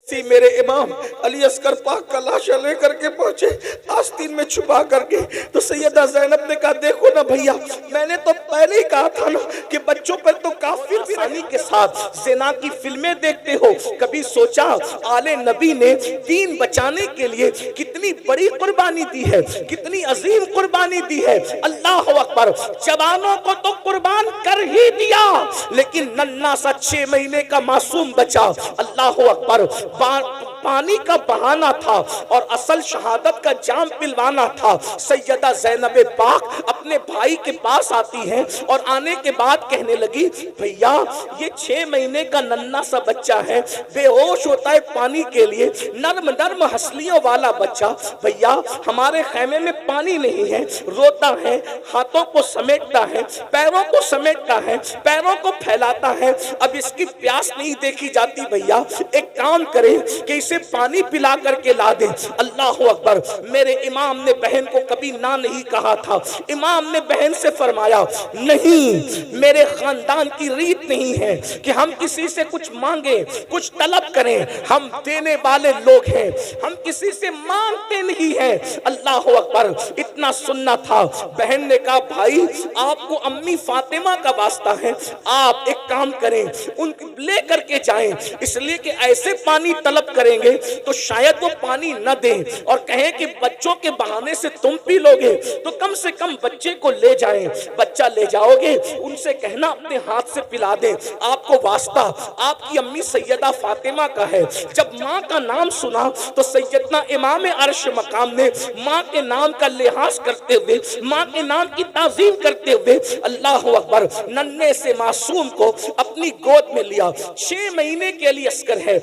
میرے امام علی اصغر پاک کا لاشا لے کر کے پہنچے آستین میں چھپا کر کے، تو سیدہ زینب نے کہا دیکھو نا بھیا، میں نے تو پہلے ہی کہا تھا نا کہ بچوں پر تو کافی آسانی کے ساتھ زنا کی فلمیں دیکھتے ہو۔ کبھی سوچا آل نبی نے دین بچانے کے لیے کتنی بڑی قربانی دی ہے، کتنی عظیم قربانی دی ہے۔ اللہ اکبر، جوانوں کو تو قربان کر ہی دیا، لیکن ننھا سا 6 مہینے کا معصوم بچہ، اللہ اکبر، پانی کا بہانا تھا اور اصل شہادت کا جام پلوانا تھا۔ سیدہ زینب پاک اپنے بھائی کے پاس آتی ہیں اور آنے کے بعد کہنے لگی بھیا یہ 6 مہینے کا ننھا سا بچہ ہے، بے ہوش ہوتا ہے پانی کے لیے، نرم نرم ہسلیوں والا بچہ، بھیا ہمارے خیمے میں پانی نہیں ہے، روتا ہے، ہاتھوں کو سمیٹتا ہے، پیروں کو سمیٹتا ہے، پیروں کو پھیلاتا ہے، اب اس کی پیاس نہیں دیکھی جاتی، بھیا ایک کام کریں کہ اسے پانی پلا کر کے لا دیں۔ اللہ اکبر، میرے امام نے بہن کو کبھی نہ نہیں کہا تھا۔ امام نے بہن سے فرمایا نہیں، میرے خاندان کی ریت نہیں ہے کہ ہم کسی سے کچھ مانگیں، کچھ طلب کریں، ہم دینے والے لوگ ہیں، ہم کسی سے مانگتے نہیں ہیں۔ اللہ اکبر، اتنا سننا تھا۔ بہن نے کہا بھائی آپ کو امی فاطمہ کا واسطہ ہے، آپ ایک کام کریں ان لے کر کے جائیں، اس لیے کہ ایسے پانی طلب کریں گے تو شاید وہ پانی نہ دیں اور کہیں کہ بچوں کے بہانے سے تم پی لوگے، تو کم سے کم بچے کو لے جائیں۔ بچہ لے جاؤ گے ان سے کہنا اپنے ہاتھ سے پلا دیں، آپ کو واسطہ آپ کی امی سیدہ فاطمہ کا ہے۔ جب ماں کا نام سنا تو سیدنا امام عرش مقام نے ماں کے نام کا لحاظ کرتے ہوئے، ماں کے نام کی تعظیم کرتے ہوئے، اللہ اکبر، ننھے سے معصوم کو اپنی گود میں لیا۔ 6 مہینے کے لیے اصغر ہے۔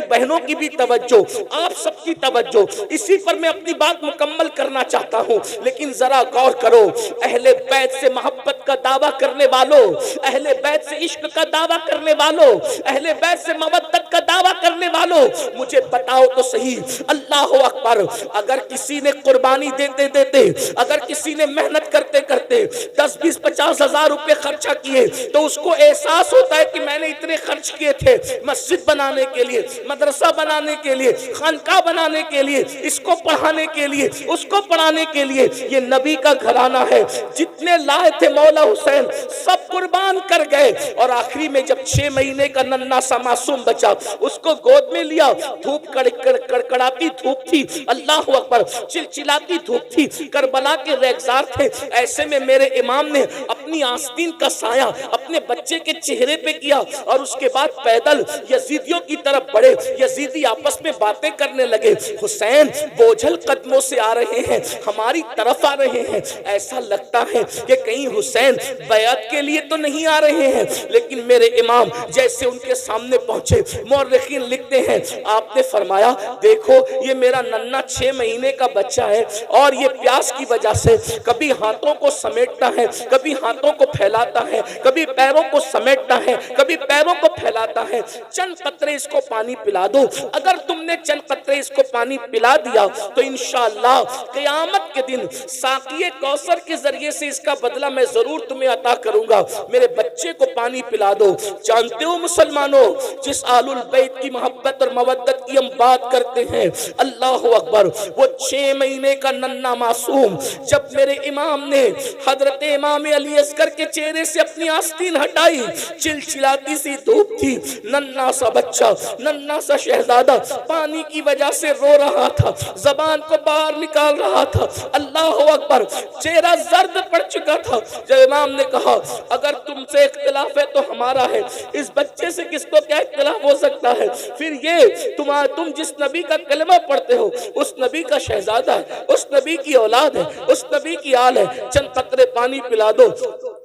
بہنوں کی بھی توجہ، آپ سب کی توجہ، اسی پر میں اپنی بات مکمل کرنا چاہتا ہوں، لیکن ذرا غور کرو، اہل بیت سے محبت کا دعویٰ کرنے والوں، اہل بیت سے عشق کا دعویٰ کرنے والوں، اہل بیت سے مودت کا دعویٰ کرنے والوں، مجھے بتاؤ تو صحیح، اللہ اکبر، اگر کسی نے قربانی دیتے دیتے، اگر کسی نے محنت کرتے کرتے 10 20 50 ہزار روپے خرچہ کیے تو اس کو احساس ہوتا ہے کہ میں نے اتنے خرچ کیے تھے مسجد بنانے کے لیے، مدرسہ بنانے کے لیے، خانقاہ بنانے کے لیے، اس کو پڑھانے کے لیے، اس کو پڑھانے کے لیے۔ یہ نبی کا گھرانہ ہے، جتنے لائے تھے مولا حسین سب قربان کر گئے، اور آخری میں جب 6 مہینے کا ننھا سا معصوم بچہ، اس کو گود میں لیا، دھوپ کڑکڑاتی دھوپ تھی، اللہ اکبر، چلچلاتی دھوپ تھی، کربلا کے ریگزار تھے، ایسے میں میرے امام نے اپنی آستین کا سایہ اپنے بچے کے چہرے پہ کیا اور اس کے بعد پیدل یزیدیوں کی طرف بڑھے۔ یزیدی آپس میں باتیں کرنے لگے، حسین بوجھل قدموں سے آ رہے ہیں، ہماری طرف آ رہے ہیں، ایسا لگتا ہے کہ کہیں حسین بیعت کے لیے تو نہیں آ رہے ہیں، لیکن میرے امام جیسے ان کے سامنے پہنچے، مورخین لکھتے ہیں آپ نے فرمایا دیکھو یہ میرا ننھا 6 مہینے کا بچہ ہے اور یہ پیاس کی وجہ سے کبھی ہاتھوں کو سمیٹتا ہے، کبھی ہاتھوں کو پھیلاتا ہے، کبھی پیروں کو سمیٹتا ہے، کبھی پیروں کو پھیلاتا ہے، چند قطرے اس کو پانی پلا دو۔ اگر تم نے چند قطرے اس کو پانی پلا دیا تو انشاءاللہ قیامت کے دن ساقی کوثر کے ذریعے سے اس کا بدلہ میں ضرور تمہیں عطا کروں گا، میرے بچے کو پانی پلا دو۔ جانتے ہو مسلمانوں، جس آل البیت کی محبت اور مودت کی ہم بات کرتے ہیں، اللہ اکبر، وہ 6 مہینے کا ننھا معصوم جب میرے امام نے حضرت امام علی اصغر کے چہرے سے اپنی آستین ہٹائی، چلچلاتی سی دھوپ تھی، ننھا سا بچہ، ننھا سا شہزادہ پانی کی وجہ سے رو رہا تھا، زبان کو باہر نکال رہا تھا، اللہ اکبر، چہرہ زرد پڑ چکا تھا۔ جب امام نے کہا اگر تم سے اختلاف ہے تو ہمارا ہے، اس بچے سے کس کو کیا اختلاف ہو سکتا ہے؟ پھر یہ تم جس نبی کا کلمہ پڑھتے ہو اس نبی کا شہزادہ ہے، اس نبی کی اولاد ہے، اس نبی کی آل ہے، چند قطرے پانی پلا دو،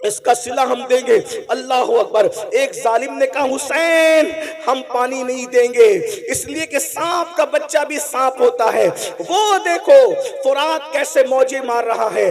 اس کا صلہ ہم دیں گے۔ اللہ اکبر، ایک ظالم نے کہا حسین ہم پانی نہیں دیں گے، اس لیے کہ سانپ کا بچہ بھی سانپ ہوتا ہے، وہ دیکھو فرات کیسے موجیں مار رہا ہے،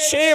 6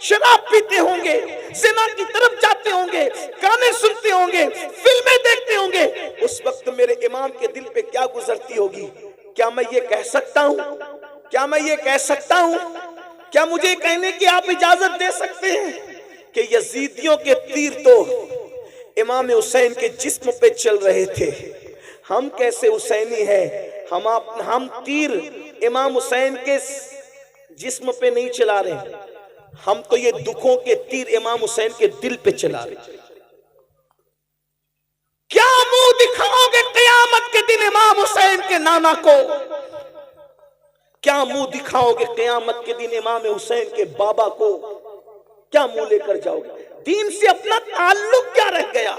شراب پیتے ہوں گے، زنا کی طرف جاتے ہوں گے، گانے سنتے ہوں گے، فلمیں دیکھتے ہوں گے، اس وقت میرے امام کے دل پہ کیا گزرتی ہوگی؟ کیا میں یہ کہہ سکتا ہوں؟ کیا میں یہ کہہ سکتا ہوں؟ کیا مجھے کہنے کی آپ اجازت دے سکتے ہیں کہ یزیدیوں کے تیر تو امام حسین کے جسم پہ چل رہے تھے؟ ہم کیسے حسینی ہیں؟ ہم تیر امام حسین کے جسم پہ نہیں چلا رہے، ہم تو یہ دکھوں کے تیر امام حسین کے دل پہ چلا رہے۔ کیا منہ دکھاؤ گے قیامت کے دن امام حسین کے نانا کو؟ کیا منہ دکھاؤ گے قیامت کے دن امام حسین کے بابا کو؟ کیا منہ لے کر جاؤ گے؟ دین سے اپنا تعلق کیا رہ گیا؟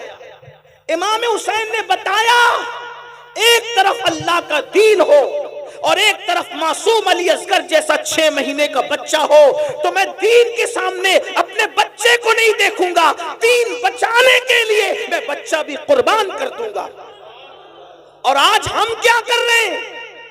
امام حسین نے بتایا ایک طرف اللہ کا دین ہو اور ایک طرف معصوم علی اصغر جیسا 6 مہینے کا بچہ ہو تو میں دین کے سامنے اپنے بچے کو نہیں دیکھوں گا، دین بچانے کے لیے میں بچہ بھی قربان کر دوں گا۔ اور آج ہم کیا کر رہے ہیں؟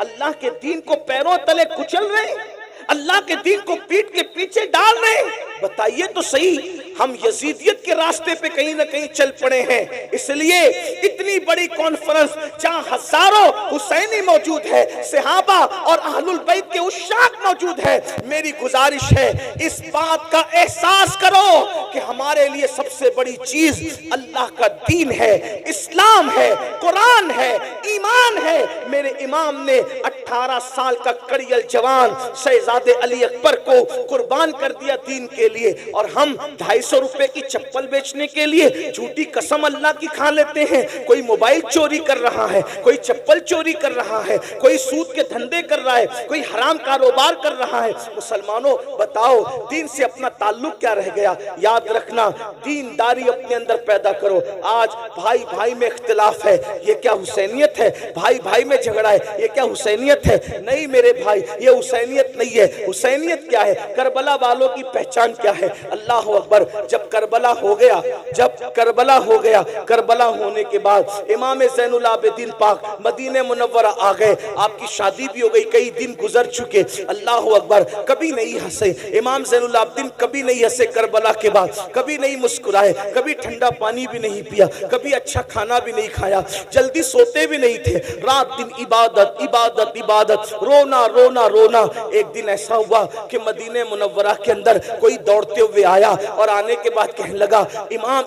اللہ کے دین کو پیروں تلے کچل رہے ہیں، اللہ کے دین کو پیٹ کے پیچھے ڈال رہے ہیں۔ بتائیے تو صحیح، ہم یزیدیت کے راستے پہ کہیں نہ کہیں چل پڑے ہیں۔ اس لیے اتنی بڑی کانفرنس جہاں ہزاروں حسینی موجود ہے، صحابہ اور اہل البیت کے عشاق موجود ہے، میری گزارش ہے اس بات کا احساس کرو کہ ہمارے لیے سب سے بڑی چیز اللہ کا دین ہے، اسلام ہے، قرآن ہے، ایمان ہے۔ میرے امام نے 18 سال کا کڑیل جوان شہزادے علی اکبر کو قربان کر دیا دین کے لیے، اور ہم 250 روپے کی چپل بیچنے کے لیے جھوٹی قسم اللہ کی کھا لیتے ہیں۔ کوئی موبائل چوری کر رہا ہے، کوئی چپل چوری کر رہا ہے، کوئی سود کے دھندے کر رہا ہے، کوئی حرام کاروبار کر رہا ہے۔ مسلمانوں بتاؤ دین سے اپنا تعلق کیا رہ گیا؟ یاد رکھنا، دینداری اپنے اندر پیدا کرو۔ آج بھائی بھائی میں اختلاف ہے، یہ کیا حسینیت ہے؟ بھائی بھائی میں جھگڑا ہے، یہ کیا حسینیت ہے؟ نہیں میرے بھائی، یہ حسینیت نہیں ہے۔ حسینیت کیا ہے؟ کربلا والوں کی پہچان کیا ہے؟ اللہ اکبر۔ جب کربلا ہو گیا، کربلا ہونے کے بعد امام زین العابدین پاک مدینہ منورہ آ گئے، آپ کی شادی بھی ہو گئی، کئی دن گزر چکے۔ اللہ اکبر۔ کبھی نہیں ہنسے امام زین العابدین، کبھی نہیں ہنسے کربلا کے بعد، کبھی نہیں مسکرائے، کبھی ٹھنڈا پانی بھی نہیں پیا، کبھی اچھا کھانا بھی نہیں کھایا، جلدی سوتے بھی نہیں تھے، رات دن عبادت عبادت عبادت، رونا رونا رونا۔ ایک دن ایسا ہوا کہ مدینہ منورہ کے اندر کوئی دوڑتے ہوئے آیا اور آنے کے بعد کہنے لگا،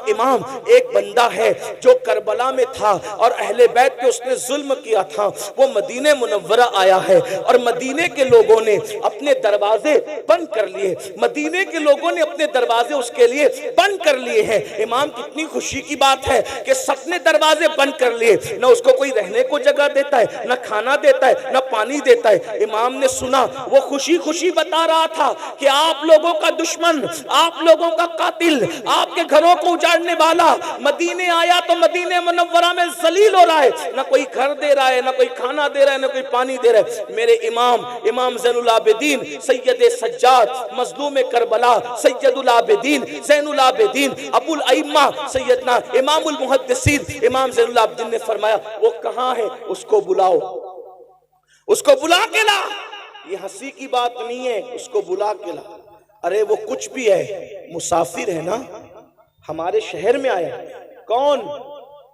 امام ایک بندہ ہے جو کربلا میں تھا اور اہل بیت پہ اس نے ظلم کیا تھا، وہ مدینہ منورہ آیا ہے اور مدینے کے لوگوں نے اپنے دروازے بند کر لیے، مدینے کے لوگوں نے اپنے دروازے اس کے لیے بند کر لیے ہیں۔ امام کتنی خوشی کی بات ہے کہ سب نے دروازے بند کر لیے، نہ اس کو کوئی رہنے کو جگہ دیتا ہے، نہ کھانا دیتا ہے، نہ پانی دیتا ہے۔ امام نے سنا، وہ خوشی خوشی بتا رہا تھا کہ آپ لوگوں کا دشمن، آپ لوگوں کا قاتل، آپ کے گھروں کو اجاڑنے والا مدینے آیا تو مدینہ منورہ میں ذلیل ہو رہا ہے، نہ کوئی گھر دے رہا ہے، نہ کوئی کھانا دے رہا ہے، نہ کوئی پانی دے رہا ہے۔ میرے امام زین العابدین سید سجاد مظلوم کربلا سید العابدین زین العابدین ابو الائمہ سیدنا امام المحدثین امام زین العابدین نے فرمایا، وہ کہاں ہے؟ اس کو بلاؤ، اس کو بلا کے لا۔ یہ ہنسی کی بات نہیں ہے، اس کو بلا کے لا۔ ارے وہ کچھ بھی ہے، مسافر ہے نا، ہمارے شہر میں آیا۔ کون؟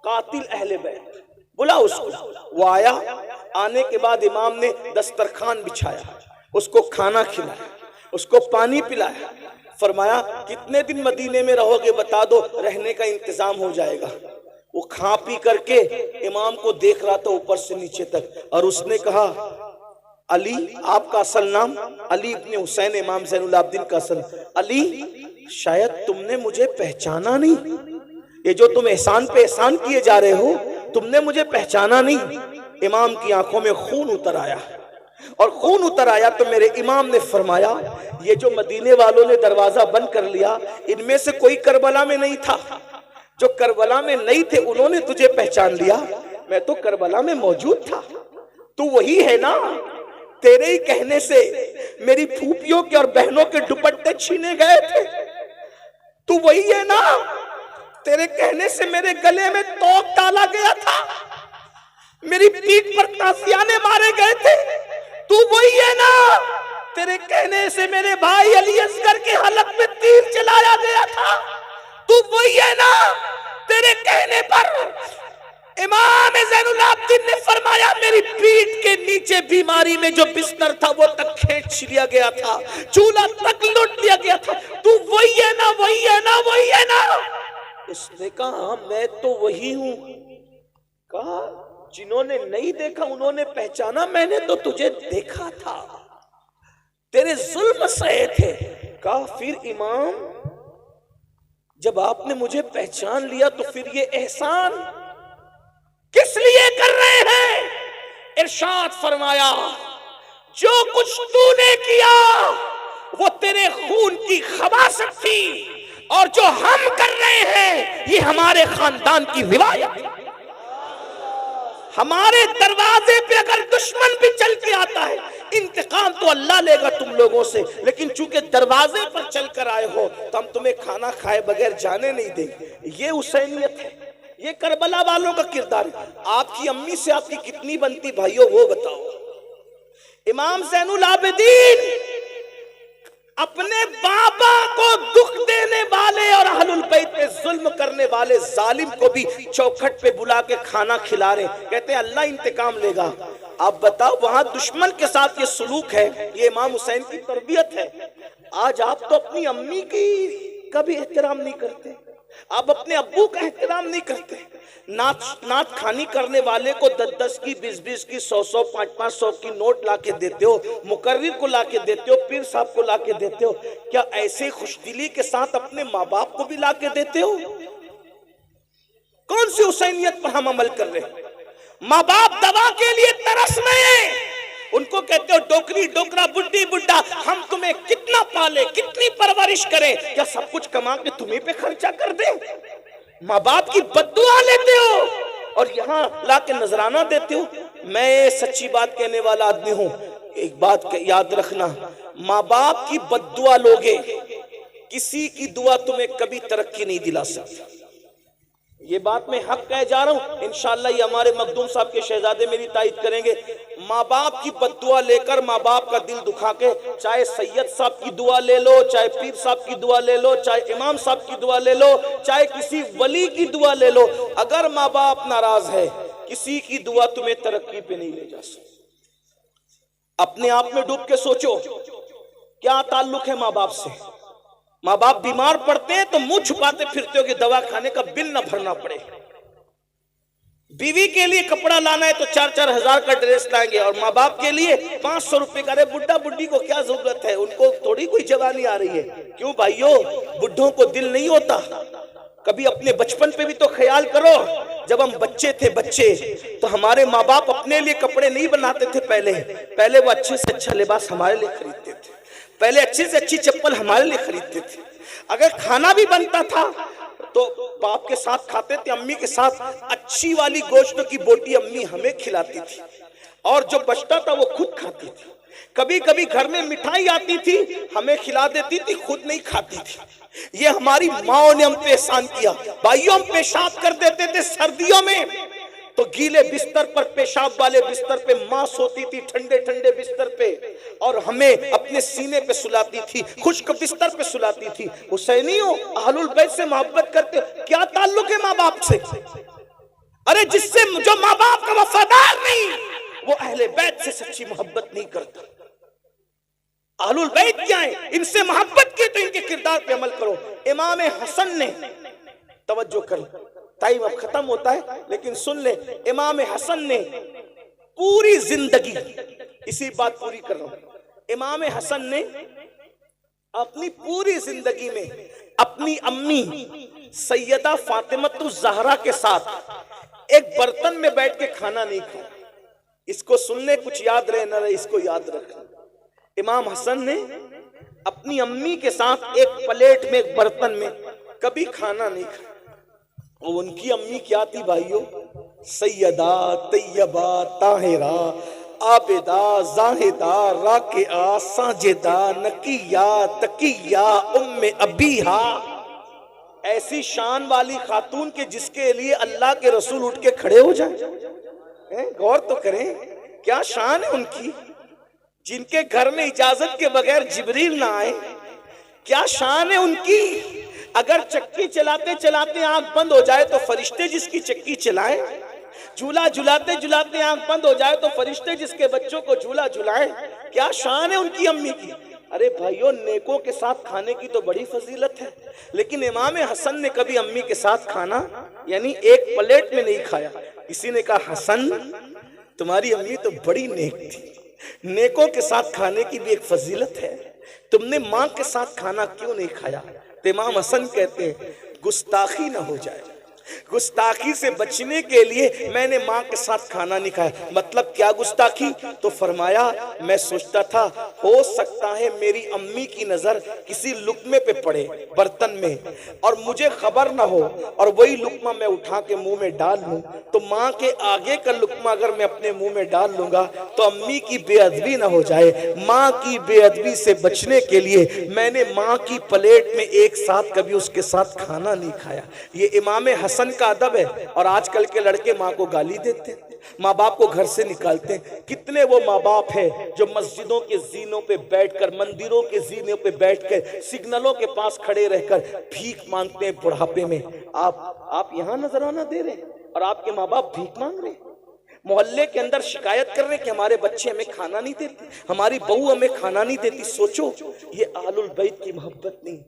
قاتل اہل بیت، بلا اس کو۔ وہ آیا، آنے کے بعد امام نے دسترخوان بچھایا، اس کو کھانا کھلایا، اس کو پانی پلایا، فرمایا کتنے دن مدینے میں رہو گے بتا دو، رہنے کا انتظام ہو جائے گا۔ وہ کھا پی کر کے امام کو دیکھ رہا تھا اوپر سے نیچے تک، اور اس نے کہا، علی، آپ کا اصل نام علی ابن حسین، امام زین العابدین کا اصل علی، شاید تم نے مجھے پہچانا نہیں، یہ جو تم احسان پہ احسان کیے جا رہے ہو تم نے مجھے پہچانا نہیں۔ امام کی آنکھوں میں خون اتر آیا، اور خون اتر آیا تو میرے امام نے فرمایا، یہ جو مدینے والوں نے دروازہ بند کر لیا، ان میں سے کوئی کربلا میں نہیں تھا، جو کربلا میں نہیں تھے انہوں نے تجھے پہچان لیا، میں تو کربلا میں موجود تھا، تو وہی ہے نا، تیرے ہی کہنے سے میری پھوپھیوں کے اور بہنوں کے دوپٹے چھینے گئے تھے، تو وہی ہے نا، تیرے کہنے سے میرے گلے میں توق ڈالا گیا تھا، میری پیٹھ پر تازیانے مارے گئے تھے، تو وہی ہے نا، تیرے کہنے سے میرے بھائی علی اصغر کے حلق میں تیر چلایا گیا تھا، تو وہی ہے نا؟ تیرے کہنے پر امام زین العابدین نے فرمایا میری پیٹھ کے نیچے بیماری میں جو بستر تھا وہ تک کھینچ لیا گیا تھا، چولہا تک لوٹ لیا گیا تھا، تو وہی ہے نا، وہی ہے نا، وہی ہے نا؟ اس نے کہا میں تو وہی ہوں۔ کہا جنہوں نے نہیں دیکھا انہوں نے پہچانا، میں نے تو تجھے دیکھا تھا، تیرے ظلم سہے تھے۔ کہا پھر امام جب آپ نے مجھے پہچان لیا تو پھر یہ احسان کس لیے کر رہے ہیں؟ ارشاد فرمایا جو کچھ تو نے کیا وہ تیرے خون کی خباثت تھی، اور جو ہم کر رہے ہیں یہ ہمارے خاندان کی روایت ہے۔ ہمارے دروازے پہ اگر دشمن بھی چل کے آتا ہے انتقام تو اللہ لے گا تم لوگوں سے، لیکن چونکہ دروازے پر چل کر آئے ہو تو ہم تمہیں کھانا کھائے بغیر جانے نہیں دیں گے۔ یہ حسینیت ہے، یہ کربلا والوں کا کردار ہے۔ آپ کی امی سے آپ کی کتنی بنتی بھائیوں وہ بتاؤ۔ امام زین العابدین اپنے بابا کو دکھ دینے والے اور اہل البیت پہ ظلم کرنے والے ظالم کو بھی چوکھٹ پہ بلا کے کھانا کھلا رہے، کہتے ہیں اللہ انتقام لے گا۔ آپ بتاؤ وہاں دشمن کے ساتھ یہ سلوک ہے، یہ امام حسین کی تربیت ہے۔ آج آپ تو اپنی امی کی کبھی احترام نہیں کرتے، آپ اپنے ابو کا احترام نہیں کرتے۔ نعت خانی کرنے والے کو 10 کی 20 کی 100 500 کی نوٹ لا کے دیتے ہو، مقرر کو لا کے دیتے ہو، پیر صاحب کو لا کے دیتے ہو، کیا ایسے خوش دلی کے ساتھ اپنے ماں باپ کو بھی لا کے دیتے ہو؟ کون سی حسینیت پر ہم عمل کر رہے ہیں؟ ماں باپ دوا کے لیے ترس رہے ہیں، ان کو کہتے ہو ڈوکری ڈوکرا بڈھی بڈھا، ہم تمہیں کتنا پالے کتنی پرورش کریں، کیا سب کچھ کما کے تمہیں پہ خرچہ کر دیں؟ ماں باپ کی بددعا لیتے ہو اور یہاں لا کے نذرانہ دیتے ہو۔ میں سچی بات کہنے والا آدمی ہوں، ایک بات یاد رکھنا، ماں باپ کی بددعا لوگے کسی کی دعا تمہیں کبھی ترقی نہیں دلا سکتی۔ یہ بات میں حق کہہ جا رہا ہوں، انشاءاللہ یہ ہمارے مخدوم صاحب کے شہزادے میری تائید کریں گے۔ ماں باپ کی بددعا لے کر ماں باپ کا دل دکھا کے، چاہے سید صاحب کی دعا لے لو، چاہے پیر صاحب کی دعا لے لو، چاہے امام صاحب کی دعا لے لو، چاہے کسی ولی کی دعا لے لو، اگر ماں باپ ناراض ہے کسی کی دعا تمہیں ترقی پہ نہیں لے جا سکتی۔ اپنے آپ میں ڈوب کے سوچو کیا تعلق ہے ماں باپ سے؟ ماں باپ بیمار پڑتے ہیں تو منہ چھپاتے پھرتے ہو کہ دوا کھانے کا بل نہ بھرنا پڑے۔ بیوی کے لیے کپڑا لانا ہے تو 4-4 ہزار کا ڈریس لائیں گے، اور ماں باپ کے لیے 500 روپے کا۔ ارے بڈھا بڈھی کو کیا ضرورت ہے، ان کو تھوڑی کوئی جوانی آ رہی ہے۔ کیوں بھائیو، بڈھوں کو دل نہیں ہوتا؟ کبھی اپنے بچپن پہ بھی تو خیال کرو، جب ہم بچے تھے تو ہمارے ماں باپ اپنے لیے کپڑے نہیں بناتے تھے، پہلے وہ اچھے سے اچھا لباس ہمارے لیے خریدتے تھے، پہلے اچھی سے اچھی چپل ہمارے لیے خریدتے تھے۔ اگر کھانا بھی بنتا تھا تو باپ کے ساتھ کھاتے تھے، امی کے ساتھ اچھی والی گوشت کی بوٹی امی ہمیں کھلاتی تھی، اور جو بچتا تھا وہ خود کھاتی تھی۔ کبھی کبھی گھر میں مٹھائی آتی تھی ہمیں کھلا دیتی تھی، خود نہیں کھاتی تھی۔ یہ ہماری ماں نے ہم پہ احسان کیا۔ بھائیوں، ہم پیشاب کر دیتے تھے سردیوں میں تو گیلے بستر پر، پیشاب والے بستر پہ ماں سوتی تھی، ٹھنڈے ٹھنڈے بستر پہ، اور ہمیں اپنے سینے پہ سلاتی تھی، خشک بستر پہ سلاتی تھی۔ حسینیوں، اہل البیت سے محبت کرتے، کیا تعلق ہے ماں باپ سے؟ ارے جس سے جو ماں باپ کا وفادار نہیں وہ اہل بیت سے سچی محبت نہیں کرتا۔ اہل البیت کیا ہیں؟ ان سے محبت کی تو ان کے کردار پہ عمل کرو۔ امام حسن نے، توجہ کریں، ٹائم اب ختم ہوتا ہے لیکن سن لیں، امام حسن نے پوری زندگی، اسی بات پوری کر رہا ہوں، امام حسن نے اپنی پوری زندگی میں اپنی امی سیدہ فاطمۃ الزہرا کے ساتھ ایک برتن میں بیٹھ کے کھانا نہیں کھایا۔ اس کو سننے کچھ یاد رہے نہ رہے، اس کو یاد رکھنا۔ امام حسن نے اپنی امی کے ساتھ ایک پلیٹ میں، ایک برتن میں کبھی کھانا نہیں کھایا۔ اور ان کی امی کیا تھی بھائیو؟ سیدہ طیبہ طاہرہ عابدہ زاہدہ راکعہ ساجدہ نقیہ تقیہ ام ابیہا۔ ایسی شان والی خاتون کے جس کے لیے اللہ کے رسول اٹھ کے کھڑے ہو جائیں۔ غور تو کریں، کیا شان ہے ان کی۔ جن کے گھر میں اجازت کے بغیر جبریل نہ آئے، کیا شان ہے ان کی؟ اگر چکی چلاتے چلاتے آنکھ بند ہو جائے تو فرشتے جس کی چکی چلائیں، جھولا جھلاتے جھلاتے آنکھ بند ہو جائے تو فرشتے جس کے بچوں کو جھولا جھلائیں، کیا شان ہے ان کی امی کی؟ ارے بھائیو، نیکوں کے ساتھ کھانے کی تو بڑی فضیلت ہے، لیکن امام حسن نے کبھی امی کے ساتھ کھانا یعنی ایک پلیٹ میں نہیں کھایا۔ کسی نے کہا حسن تمہاری امی تو بڑی نیک تھی، نیکوں کے ساتھ کھانے کی بھی ایک فضیلت ہے، تم نے ماں کے ساتھ کھانا کیوں نہیں کھایا؟ تو امام حسن کہتے ہیں گستاخی نہ ہو جائے، گستاخی سے بچنے کے لیے میں نے ماں کے ساتھ کھانا نہیں کھایا۔ مطلب کیا گستاخی؟ تو فرمایا میں سوچتا تھا ہو سکتا ہے میری امی کی نظر کسی لقمے پہ پڑے برتن میں اور مجھے خبر نہ ہو، اور وہی لقمہ میں اٹھا کے منہ میں ڈال لوں، تو ماں کے آگے کا لقمہ اگر میں اپنے منہ میں ڈال لوں گا تو امی کی بے ادبی نہ ہو جائے۔ ماں کی بے ادبی سے بچنے کے لیے میں نے ماں کی پلیٹ میں ایک ساتھ کبھی اس کے ساتھ کھانا نہیں کھایا۔ یہ امام حسن کا ادب ہے۔ اور آج کل کے لڑکے ماں کو گالی دیتے ہیں، ماں باپ کو گھر سے نکالتے ہیں۔ کتنے وہ ماں باپ ہیں جو مسجدوں کے زینوں پہ بیٹھ کر، مندروں کے زینوں پہ بیٹھ کر، سگنلوں کے پاس کھڑے رہ کر بھیک مانگتے ہیں بڑھاپے میں۔ آپ یہاں نذرانہ دے رہے ہیں اور آپ کے ماں باپ بھیک مانگ رہے ہیں، محلے کے اندر شکایت کر رہے ہیں کہ ہمارے بچے ہمیں کھانا نہیں دیتے، ہماری بہو ہمیں کھانا نہیں دیتی۔ سوچو، یہ اہل البیت کی محبت نہیں،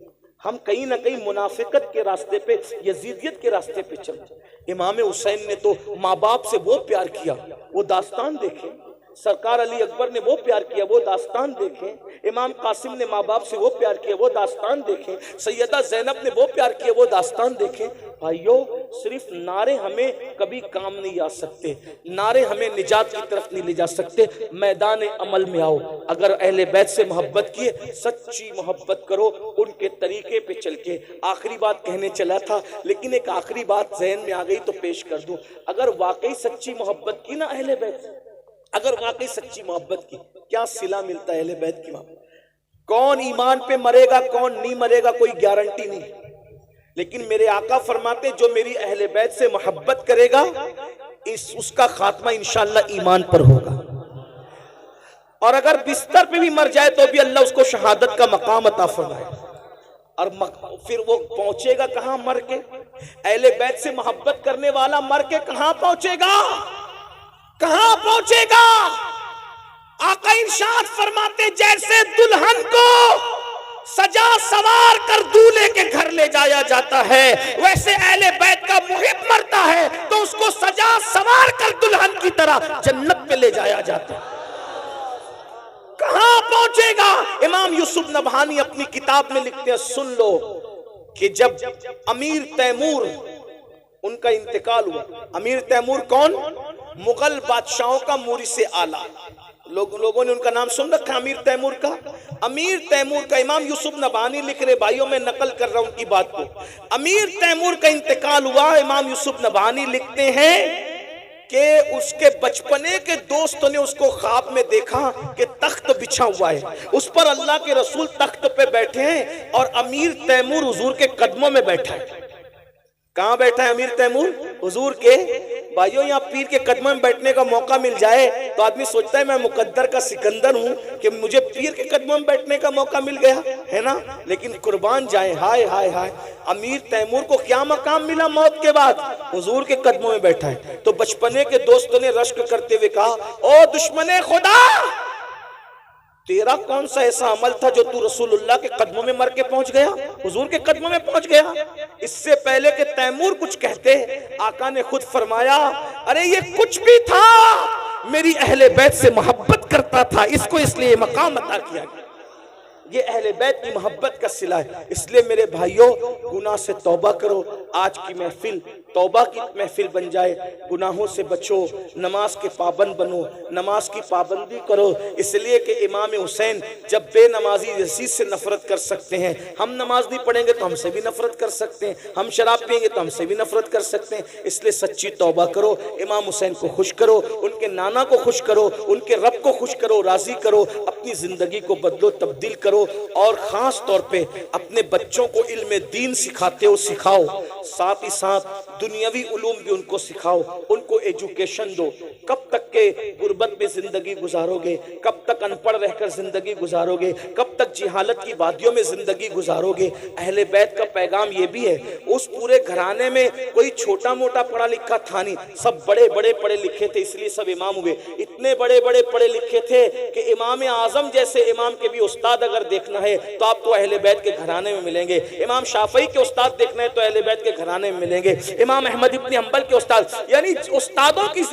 ہم کہیں نہ کہیں منافقت کے راستے پہ، یزیدیت کے راستے پہ چلتے۔ امام حسین نے تو ماں باپ سے وہ پیار کیا، وہ داستان دیکھیں۔ سرکار علی اکبر نے وہ پیار کیا، وہ داستان دیکھیں۔ امام قاسم نے ماں باپ سے وہ پیار کیا، وہ داستان دیکھیں۔ سیدہ زینب نے وہ پیار کیا، وہ داستان دیکھیں۔ بھائیو، صرف نعرے ہمیں کبھی کام نہیں آ سکتے، نعرے ہمیں نجات کی طرف نہیں لے جا سکتے۔ میدان عمل میں آؤ، اگر اہل بیت سے محبت کیے، سچی محبت کرو ان کے طریقے پہ چل کے۔ آخری بات کہنے چلا تھا، لیکن ایک آخری بات ذہن میں آ گئی تو پیش کر دوں۔ اگر واقعی سچی محبت کی نا اہل بیت سے، اگر واقعی سچی محبت کی، کیا صلہ ملتا ہے اہل بیت کی محبت؟ کون ایمان پہ مرے گا کون نہیں مرے گا کوئی گارنٹی نہیں، لیکن میرے آقا فرماتے جو میری اہل بیت سے محبت کرے گا اس کا خاتمہ انشاءاللہ ایمان پر ہوگا، اور اگر بستر پہ بھی مر جائے تو بھی اللہ اس کو شہادت کا مقام عطا فرمائے۔ اور پھر وہ پہنچے گا کہاں مر کے؟ اہل بیت سے محبت کرنے والا مر کے کہاں پہنچے گا؟ کہاں پہنچے گا؟ آقا ارشاد فرماتے جیسے دلہن کو سجا سوار کر دولہے کے گھر لے جایا جاتا ہے، ویسے اہل بیت کا محب مرتا ہے تو اس کو سجا سوار کر دلہن کی طرح جنت میں لے جایا جاتا ہے۔ کہاں پہنچے گا؟ امام یوسف نبہانی اپنی کتاب میں لکھتے ہیں، سن لو کہ جب امیر تیمور ان کا انتقال ہوا۔ امیر تیمور کون؟ مغل بادشاہوں کا مورث اعلیٰ، لوگوں نے ان کا نام سن رکھا امیر تیمور کا۔ امیر تیمور کا امام یوسف نبہانی لکھ رہے، بھائیوں میں نقل کر رہا ہوں ان کی بات کو۔ امیر تیمور کا انتقال ہوا، امام یوسف نبہانی لکھتے ہیں کہ اس کے بچپنے کے دوستوں نے اس کو خواب میں دیکھا کہ تخت بچھا ہوا ہے، اس پر اللہ کے رسول تخت پہ بیٹھے ہیں اور امیر تیمور حضور کے قدموں میں بیٹھا ہے۔ کہاں بیٹھا ہے امیر تیمور؟ حضور کے۔ بھائیوں، یہاں پیر کے قدموں میں بیٹھنے کا موقع مل جائے تو آدمی سوچتا ہے میں مقدر کا سکندر ہوں کہ مجھے پیر کے قدموں میں بیٹھنے کا موقع مل گیا ہے نا، لیکن قربان جائیں، ہائے ہائے ہائے، امیر تیمور کو کیا مقام ملا موت کے بعد؟ حضور کے قدموں میں بیٹھا ہے۔ تو بچپنے کے دوستوں نے رشک کرتے ہوئے کہا، او دشمن خدا، تیرا کون سا ایسا عمل تھا جو تو رسول اللہ کے قدموں میں مر کے پہنچ گیا، حضور کے قدموں میں پہنچ گیا؟ اس سے پہلے کہ تیمور کچھ کہتے آقا نے خود فرمایا، ارے یہ کچھ بھی تھا، میری اہل بیت سے محبت کرتا تھا، اس کو اس لیے مقام عطا کیا گیا۔ یہ اہل بیت کی محبت کا صلہ ہے۔ اس لیے میرے بھائیوں، گناہ سے توبہ کرو، آج کی محفل توبہ کی محفل بن جائے، گناہوں سے بچو، نماز کے پابند بنو، نماز کی پابندی کرو، اس لیے کہ امام حسین جب بے نمازی یزید سے نفرت کر سکتے ہیں، ہم نماز نہیں پڑھیں گے تو ہم سے بھی نفرت کر سکتے ہیں، ہم شراب پئیں گے تو ہم سے بھی نفرت کر سکتے ہیں۔ اس لیے سچی توبہ کرو، امام حسین کو خوش کرو، ان کے نانا کو خوش کرو، ان کے رب کو خوش کرو، راضی کرو، اپنی زندگی کو بدلو، تبدیل کرو۔ کرو اور خاص طور پہ اپنے بچوں کو علم دین سکھاتے ہو سکھاؤ، ساتھ ہی ساتھ دنیاوی علوم بھی ان کو سکھاؤ، ان کو ایجوکیشن دو۔ کب تک کہ غربت میں زندگی گزارو گے؟ کب تک ان پڑھ رہ کر زندگی گزارو گے؟ کب تک جہالت کی وادیوں میں زندگی گزارو گے؟ اہل بیت کا پیغام یہ بھی ہے، اس پورے گھرانے میں کوئی چھوٹا موٹا پڑھا لکھا تھا نہیں، سب بڑے بڑے پڑھے لکھے تھے، اس لیے سب امام ہوئے۔ اتنے بڑے بڑے پڑھے لکھے تھے کہ امام اعظم جیسے امام کے بھی استاد اگر دیکھنا ہے تو آپ کو اہل بیت کے گھرانے میں ملیں گے۔ امام شافعی کے استاد دیکھنا ہے تو اہل بیت کے گھرانے میں ملیں گے۔ امام احمد ابن حنبل کے استاد، یعنی استادوں کی